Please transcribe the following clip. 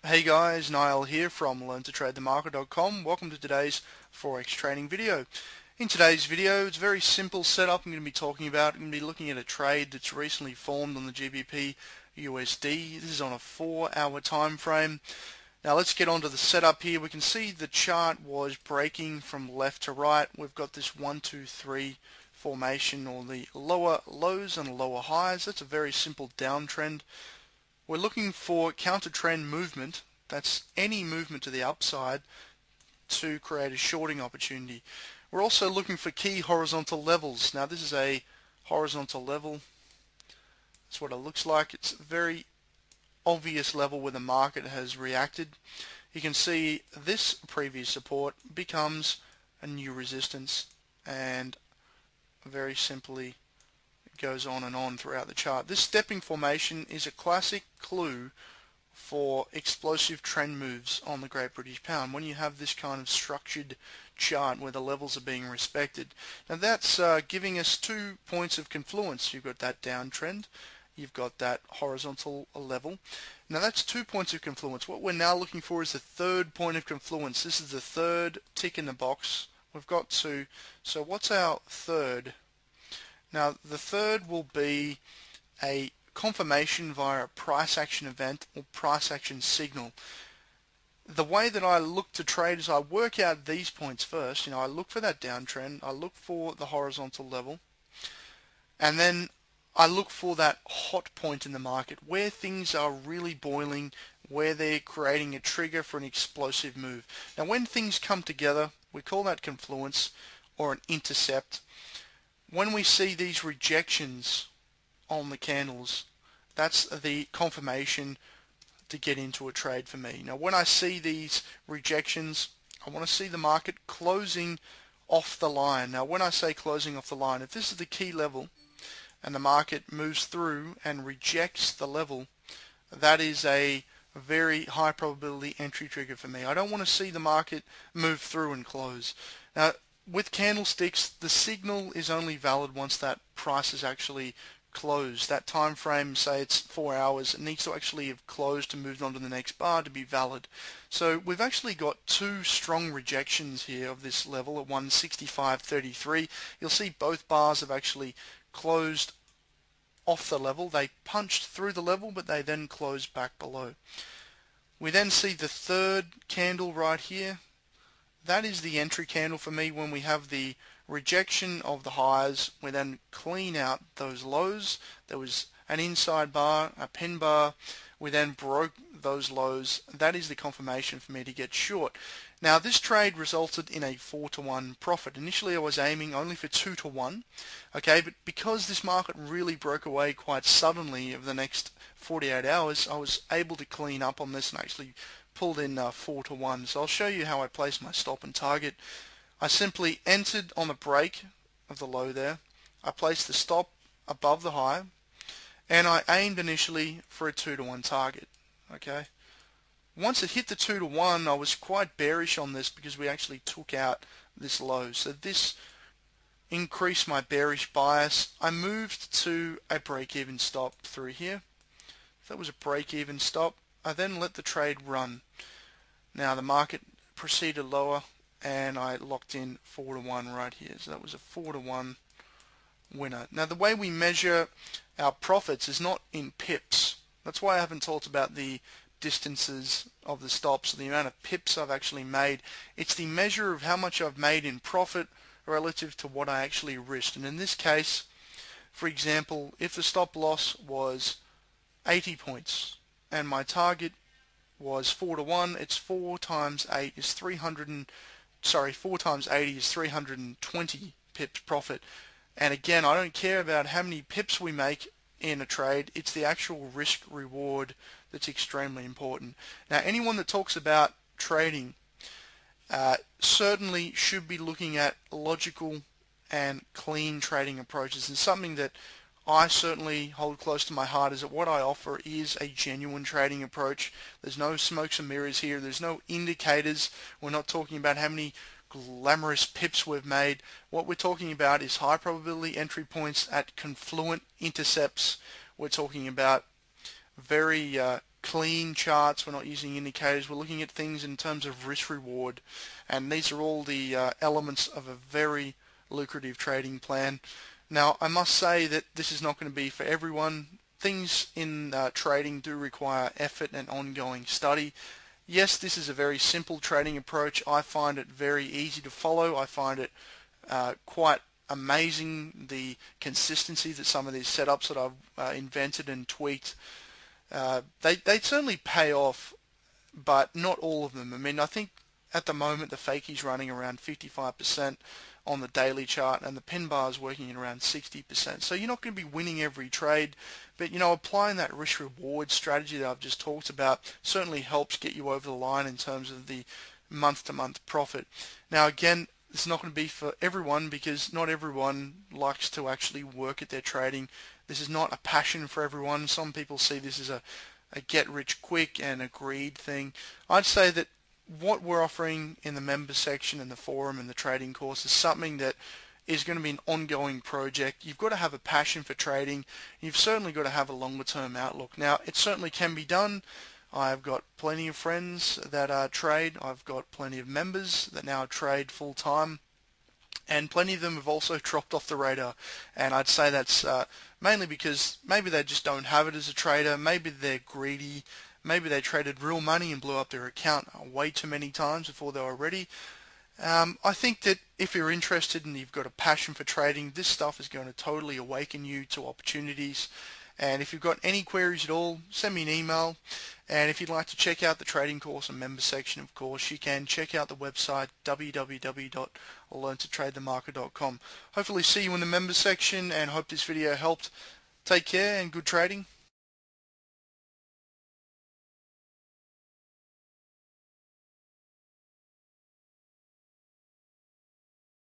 Hey guys, Niall here from LearnToTradeTheMarket.com. Welcome to today's Forex trading video. In today's video, it's a very simple setup I'm going to be talking about. I'm going to be looking at a trade that's recently formed on the GBP USD. This is on a 4-hour time frame. Now let's get onto the setup here. We can see the chart was breaking from left to right. We've got this 1, 2, 3 formation, or the lower lows and lower highs. That's a very simple downtrend. We're looking for counter trend movement, that's any movement to the upside, to create a shorting opportunity. We're also looking for key horizontal levels. Now this is a horizontal level. That's what it looks like. It's a very obvious level where the market has reacted. You can see this previous support becomes a new resistance, and very simply goes on and on throughout the chart. This stepping formation is a classic clue for explosive trend moves on the Great British Pound when you have this kind of structured chart where the levels are being respected. Now that's giving us 2 points of confluence. You've got that downtrend, you've got that horizontal level. Now that's 2 points of confluence. What we're now looking for is the third point of confluence. This is the third tick in the box. We've got 2. So what's our third? Now the third will be a confirmation via a price action event or price action signal. The way that I look to trade is I work out these points first. I look for that downtrend, I look for the horizontal level, and then I look for that hot point in the market where things are really boiling, where they're creating a trigger for an explosive move. Now when things come together, we call that confluence or an intercept. When we see these rejections on the candles, that's the confirmation to get into a trade for me. Now when I see these rejections, I want to see the market closing off the line. Now when I say closing off the line, if this is the key level and the market moves through and rejects the level, that is a very high probability entry trigger for me. I don't want to see the market move through and close. Now with candlesticks, the signal is only valid once that price is actually closed. That time frame, say it's 4 hours, it needs to actually have closed and moved on to the next bar to be valid. So we've actually got 2 strong rejections here of this level at 165.33. You'll see both bars have actually closed off the level. They punched through the level, but they then closed back below. We then see the third candle right here. That is the entry candle for me. When we have the rejection of the highs, we then clean out those lows. There was an inside bar, a pin bar. We then broke those lows. That is the confirmation for me to get short. Now this trade resulted in a 4-to-1 profit. Initially I was aiming only for 2-to-1, okay, but because this market really broke away quite suddenly over the next 48 hours, I was able to clean up on this and actually pulled in 4-to-1. So I'll show you how I place my stop and target. I simply entered on the break of the low there. I placed the stop above the high, and I aimed initially for a 2-to-1 target. Okay. Once it hit the 2-to-1, I was quite bearish on this because we actually took out this low. So this increased my bearish bias. I moved to a break-even stop through here. That was a break-even stop. I then let the trade run. Now the market proceeded lower and I locked in 4-to-1 right here. So that was a 4-to-1 winner. Now the way we measure our profits is not in pips. That's why I haven't talked about the distances of the stops, the amount of pips I've actually made. It's the measure of how much I've made in profit relative to what I actually risked. And in this case, for example, if the stop loss was 80 points and my target was 4-to-1, it's 4 times 8 is 4 times 80 is 320 pips profit. And again, I don't care about how many pips we make in a trade, it's the actual risk reward that's extremely important. Now anyone that talks about trading certainly should be looking at logical and clean trading approaches, and something that I certainly hold close to my heart is that what I offer is a genuine trading approach. There's no smokes and mirrors here. There's no indicators. We're not talking about how many glamorous pips we've made. What we're talking about is high probability entry points at confluent intercepts. We're talking about very clean charts, we're not using indicators, we're looking at things in terms of risk reward, and these are all the elements of a very lucrative trading plan. Now I must say that this is not going to be for everyone. Things in trading do require effort and ongoing study. Yes, this is a very simple trading approach. I find it very easy to follow. I find it quite amazing, the consistency that some of these setups that I've invented and tweaked. They certainly pay off, but not all of them. I mean, I think at the moment the fakies running around 55% on the daily chart, and the pin bar is working at around 60%. So you're not going to be winning every trade, but applying that risk reward strategy that I've just talked about certainly helps get you over the line in terms of the month to month profit. Now again, it's not going to be for everyone, because not everyone likes to actually work at their trading. This is not a passion for everyone. Some people see this as a get rich quick and a greed thing. I'd say that what we're offering in the members section and the forum and the trading course is something that is going to be an ongoing project. You've got to have a passion for trading. You've certainly got to have a longer term outlook. Now, it certainly can be done. I've got plenty of friends that trade. I've got plenty of members that now trade full time, and plenty of them have also dropped off the radar. And I'd say that's mainly because maybe they just don't have it as a trader. Maybe they're greedy. Maybe they traded real money and blew up their account way too many times before they were ready. I think that if you're interested and you've got a passion for trading, this stuff is going to totally awaken you to opportunities. And if you've got any queries at all, send me an email. And if you'd like to check out the trading course and member section, of course, you can check out the website www.learntotradethemarket.com. Hopefully see you in the member section, and hope this video helped. Take care and good trading.